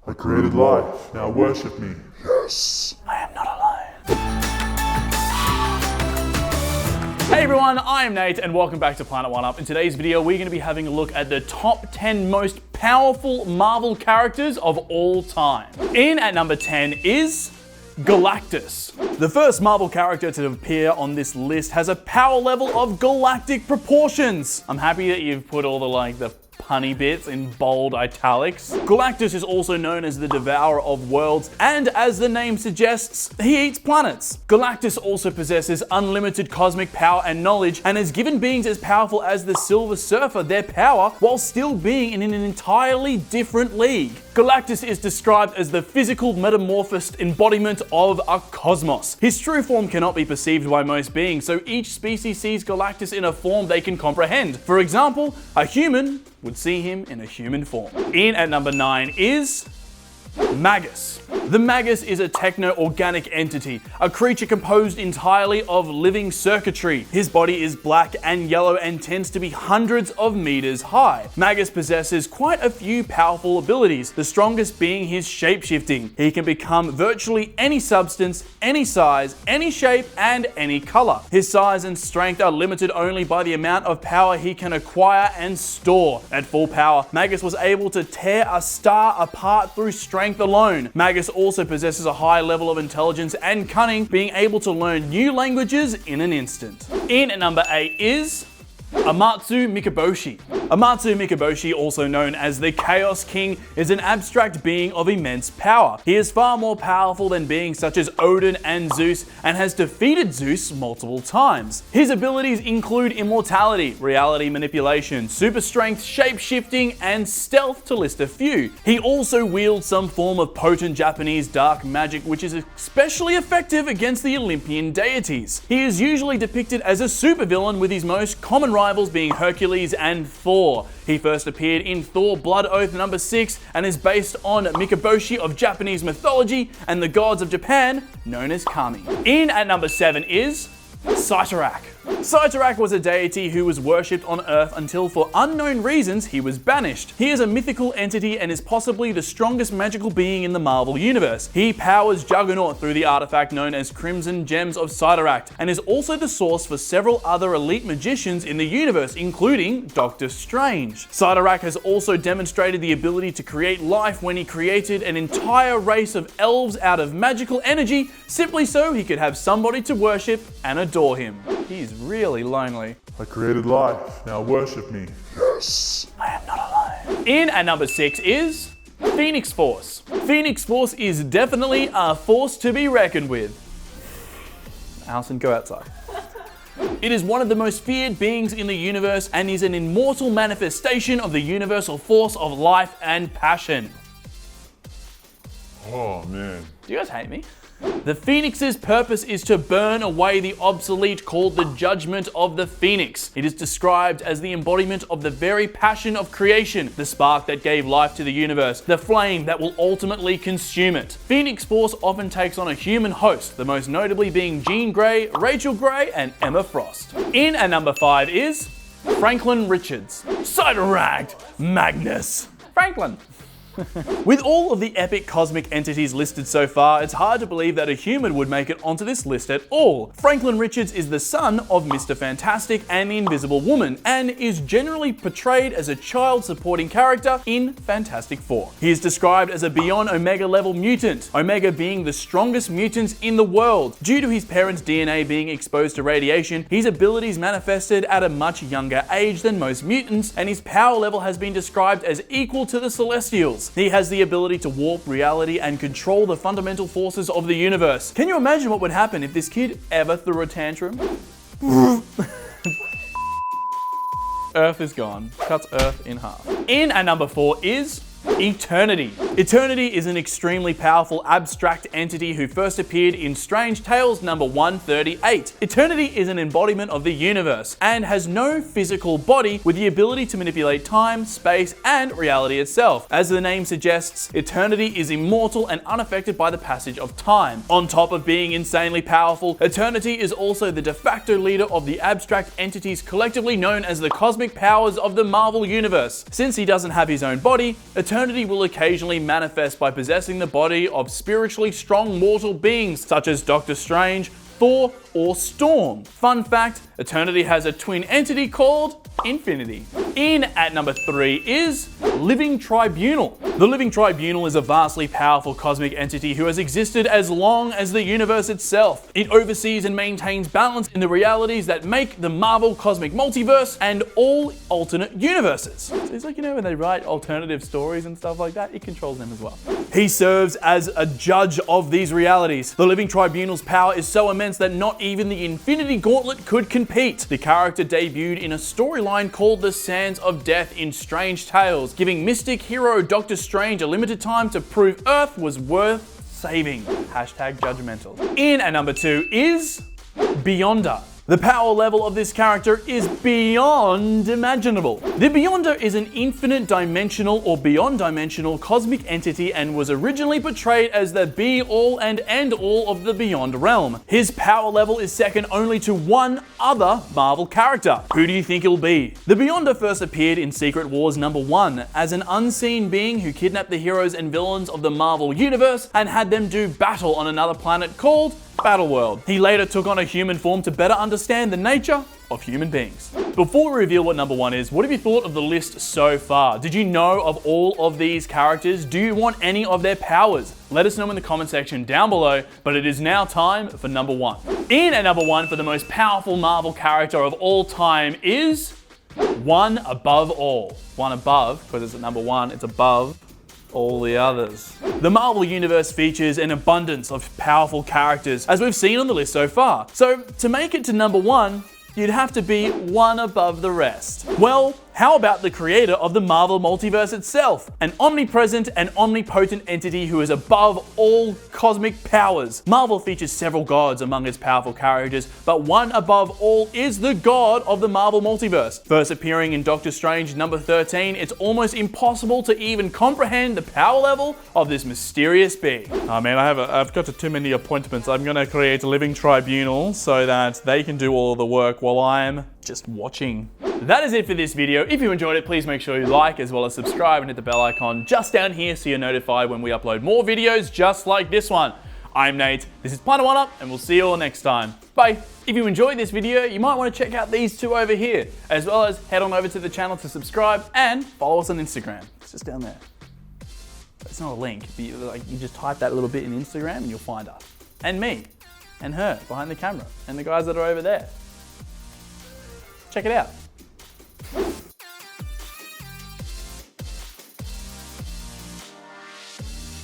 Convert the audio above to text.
I created life, now worship me. Yes. I am not alone. Hey everyone, I am Nate and welcome back to Planet 1UP. In today's video, we're going to be having a look at the top 10 most powerful Marvel characters of all time. In at number 10 is Galactus. The first Marvel character to appear on this list has a power level of galactic proportions. I'm happy that you've put all the punny bits in bold italics. Galactus is also known as the Devourer of Worlds, and as the name suggests, he eats planets. Galactus also possesses unlimited cosmic power and knowledge, and has given beings as powerful as the Silver Surfer their power while still being in an entirely different league. Galactus is described as the physical metamorphosed embodiment of a cosmos. His true form cannot be perceived by most beings, so each species sees Galactus in a form they can comprehend. For example, a human would see him in a human form. In at number 9 is Magus. The Magus is a techno-organic entity, a creature composed entirely of living circuitry. His body is black and yellow and tends to be hundreds of meters high. Magus possesses quite a few powerful abilities, the strongest being his shapeshifting. He can become virtually any substance, any size, any shape, and any color. His size and strength are limited only by the amount of power he can acquire and store. At full power, Magus was able to tear a star apart through strength alone. Magus also possesses a high level of intelligence and cunning, being able to learn new languages in an instant. In at number 8 is Amatsu Mikaboshi. Amatsu Mikaboshi, also known as the Chaos King, is an abstract being of immense power. He is far more powerful than beings such as Odin and Zeus, and has defeated Zeus multiple times. His abilities include immortality, reality manipulation, super strength, shape-shifting, and stealth, to list a few. He also wields some form of potent Japanese dark magic, which is especially effective against the Olympian deities. He is usually depicted as a supervillain, with his most common rivals being Hercules and Thor. He first appeared in Thor Blood Oath number 6 and is based on Mikaboshi of Japanese mythology and the gods of Japan, known as Kami. In at number 7 is Cyttorak. Cyttorak was a deity who was worshipped on Earth until, for unknown reasons, he was banished. He is a mythical entity and is possibly the strongest magical being in the Marvel Universe. He powers Juggernaut through the artifact known as Crimson Gems of Cyttorak, and is also the source for several other elite magicians in the universe, including Doctor Strange. Cyttorak has also demonstrated the ability to create life when he created an entire race of elves out of magical energy, simply so he could have somebody to worship and adore him. He's really lonely. I created life, now worship me. Yes. I am not alone. In at number 6 is Phoenix Force. Phoenix Force is definitely a force to be reckoned with. Allison, go outside. It is one of the most feared beings in the universe and is an immortal manifestation of the universal force of life and passion. Oh man. Do you guys hate me? The Phoenix's purpose is to burn away the obsolete, called the Judgment of the Phoenix. It is described as the embodiment of the very passion of creation, the spark that gave life to the universe, the flame that will ultimately consume it. Phoenix Force often takes on a human host, the most notably being Jean Grey, Rachel Grey, and Emma Frost. In at number 5 is Franklin Richards. Cyttorak Magnus. Franklin. With all of the epic cosmic entities listed so far, it's hard to believe that a human would make it onto this list at all. Franklin Richards is the son of Mr. Fantastic and the Invisible Woman, and is generally portrayed as a child supporting character in Fantastic Four. He is described as a beyond Omega level mutant, Omega being the strongest mutants in the world. Due to his parents' DNA being exposed to radiation, his abilities manifested at a much younger age than most mutants, and his power level has been described as equal to the Celestials. He has the ability to warp reality and control the fundamental forces of the universe. Can you imagine what would happen if this kid ever threw a tantrum? Earth is gone. Cuts Earth in half. In at number 4 is Eternity. Eternity is an extremely powerful abstract entity who first appeared in Strange Tales number 138. Eternity is an embodiment of the universe and has no physical body, with the ability to manipulate time, space, and reality itself. As the name suggests, Eternity is immortal and unaffected by the passage of time. On top of being insanely powerful, Eternity is also the de facto leader of the abstract entities collectively known as the cosmic powers of the Marvel Universe. Since he doesn't have his own body, Eternity will occasionally manifest by possessing the body of spiritually strong mortal beings such as Doctor Strange, Thor, or Storm. Fun fact, Eternity has a twin entity called Infinity. In at number 3 is Living Tribunal. The Living Tribunal is a vastly powerful cosmic entity who has existed as long as the universe itself. It oversees and maintains balance in the realities that make the Marvel cosmic multiverse and all alternate universes. So it's like, when they write alternative stories and stuff like that, it controls them as well. He serves as a judge of these realities. The Living Tribunal's power is so immense that not even the Infinity Gauntlet could compete. The character debuted in a storyline called The Sands of Death in Strange Tales, giving mystic hero Doctor Strange a limited time to prove Earth was worth saving. Hashtag judgmental. In at number 2 is Beyonder. The power level of this character is beyond imaginable. The Beyonder is an infinite dimensional or beyond dimensional cosmic entity and was originally portrayed as the be-all and end-all of the Beyond realm. His power level is second only to one other Marvel character. Who do you think it'll be? The Beyonder first appeared in Secret Wars #1 as an unseen being who kidnapped the heroes and villains of the Marvel universe and had them do battle on another planet called Battleworld. He later took on a human form to better understand the nature of human beings. Before we reveal what number 1 is, what have you thought of the list so far? Did you know of all of these characters? Do you want any of their powers? Let us know in the comment section down below, but it is now time for number 1. In at number 1 for the most powerful Marvel character of all time is one above all. One above, because it's at number 1, it's above all the others. The Marvel Universe features an abundance of powerful characters, as we've seen on the list so far. So to make it to number 1, you'd have to be one above the rest. Well, how about the creator of the Marvel multiverse itself? An omnipresent and omnipotent entity who is above all cosmic powers. Marvel features several gods among its powerful characters, but one above all is the god of the Marvel multiverse. First appearing in Doctor Strange number 13, it's almost impossible to even comprehend the power level of this mysterious being. Oh man, I've got too many appointments. I'm gonna create a Living Tribunal so that they can do all the work while I'm just watching. That is it for this video. If you enjoyed it, please make sure you like as well as subscribe and hit the bell icon just down here so you're notified when we upload more videos just like this one. I'm Nate, this is Planet One Up, and we'll see you all next time. Bye. If you enjoyed this video, you might want to check out these two over here, as well as head on over to the channel to subscribe and follow us on Instagram. It's just down there. It's not a link, but you just type that little bit in Instagram and you'll find us. And me, and her behind the camera, and the guys that are over there. Check it out.